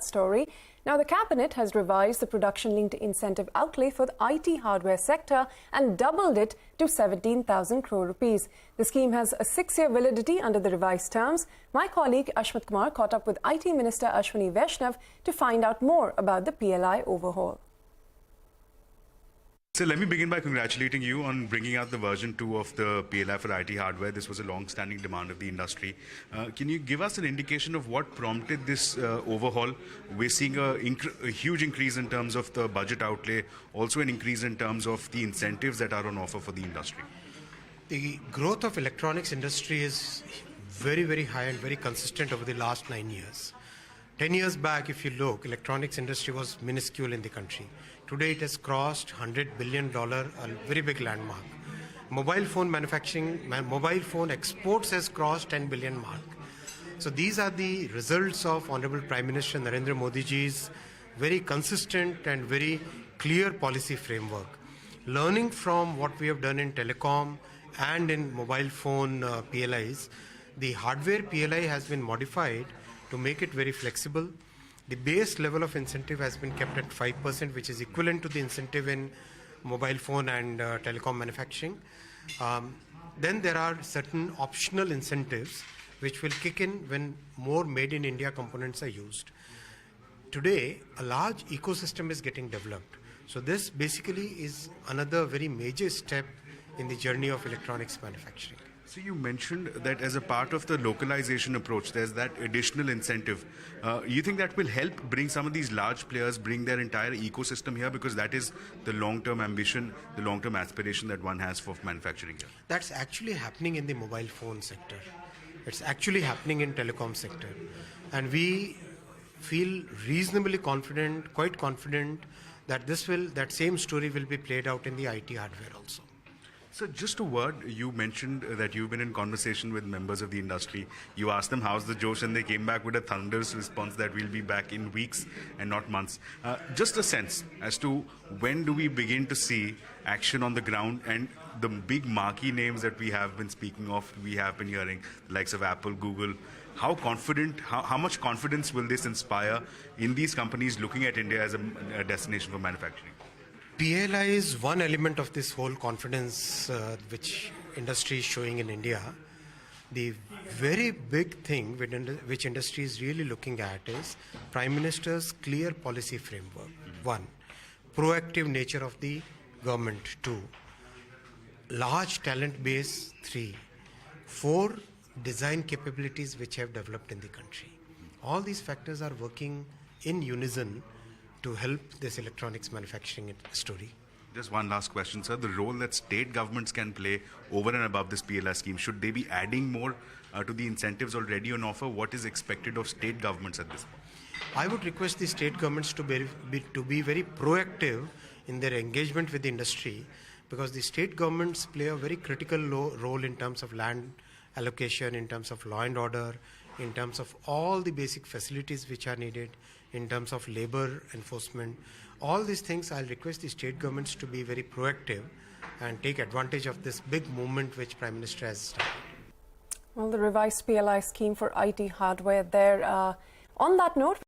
Story. Now, the Cabinet has revised the production-linked incentive outlay for the IT hardware sector and doubled it to 17,000 crore rupees. The scheme has a 6-year validity under the revised terms. My colleague Ashmit Kumar caught up with IT Minister Ashwini Vaishnaw to find out more about the PLI overhaul. So let me begin by congratulating you on bringing out the version 2 of the PLI for IT hardware. This was a long-standing demand of the industry. Can you give us an indication of what prompted this overhaul? We're seeing a huge increase in terms of the budget outlay, also an increase in terms of the incentives that are on offer for the industry. The growth of electronics industry is very, very high and very consistent over the last 9 years. 10 years back, if you look, electronics industry was minuscule in the country. Today it has crossed $100 billion, a very big landmark. Mobile phone manufacturing, mobile phone exports has crossed 10 billion mark. So these are the results of Honorable Prime Minister Narendra Modi ji's very consistent and very clear policy framework. Learning from what we have done in telecom and in mobile phone PLIs, the hardware PLI has been modified to make it very flexible. The base level of incentive has been kept at 5%, which is equivalent to the incentive in mobile phone and telecom manufacturing. Then there are certain optional incentives which will kick in when more made in India components are used. Today, a large ecosystem is getting developed. So this basically is another very major step in the journey of electronics manufacturing. So you mentioned that as a part of the localization approach, there's that additional incentive. You think that will help bring some of these large players, bring their entire ecosystem here, because that is the long-term ambition, the long-term aspiration that one has for manufacturing here? That's actually happening in the mobile phone sector. It's actually happening in telecom sector. And we feel reasonably confident, quite confident, that that same story will be played out in the IT hardware also. So just a word, you mentioned that you've been in conversation with members of the industry. You asked them how's the Josh and they came back with a thunderous response that we'll be back in weeks and not months. Just a sense as to when do we begin to see action on the ground and the big marquee names that we have been speaking of, we have been hearing, the likes of Apple, Google. How much confidence will this inspire in these companies looking at India as a destination for manufacturing? PLI is one element of this whole confidence which industry is showing in India. The very big thing which industry is really looking at is Prime Minister's clear policy framework. 1, proactive nature of the government. 2, large talent base. 3, 4, design capabilities which have developed in the country. All these factors are working in unison to help this electronics manufacturing story. Just one last question, sir. The role that state governments can play over and above this PLI scheme, should they be adding more to the incentives already on offer? What is expected of state governments at this point? I would request the state governments to be very proactive in their engagement with the industry, because the state governments play a very critical role in terms of land allocation, in terms of law and order, in terms of all the basic facilities which are needed, in terms of labor enforcement. All these things, I'll request the state governments to be very proactive and take advantage of this big movement which Prime Minister has started. Well, the revised PLI scheme for IT hardware there. On that note,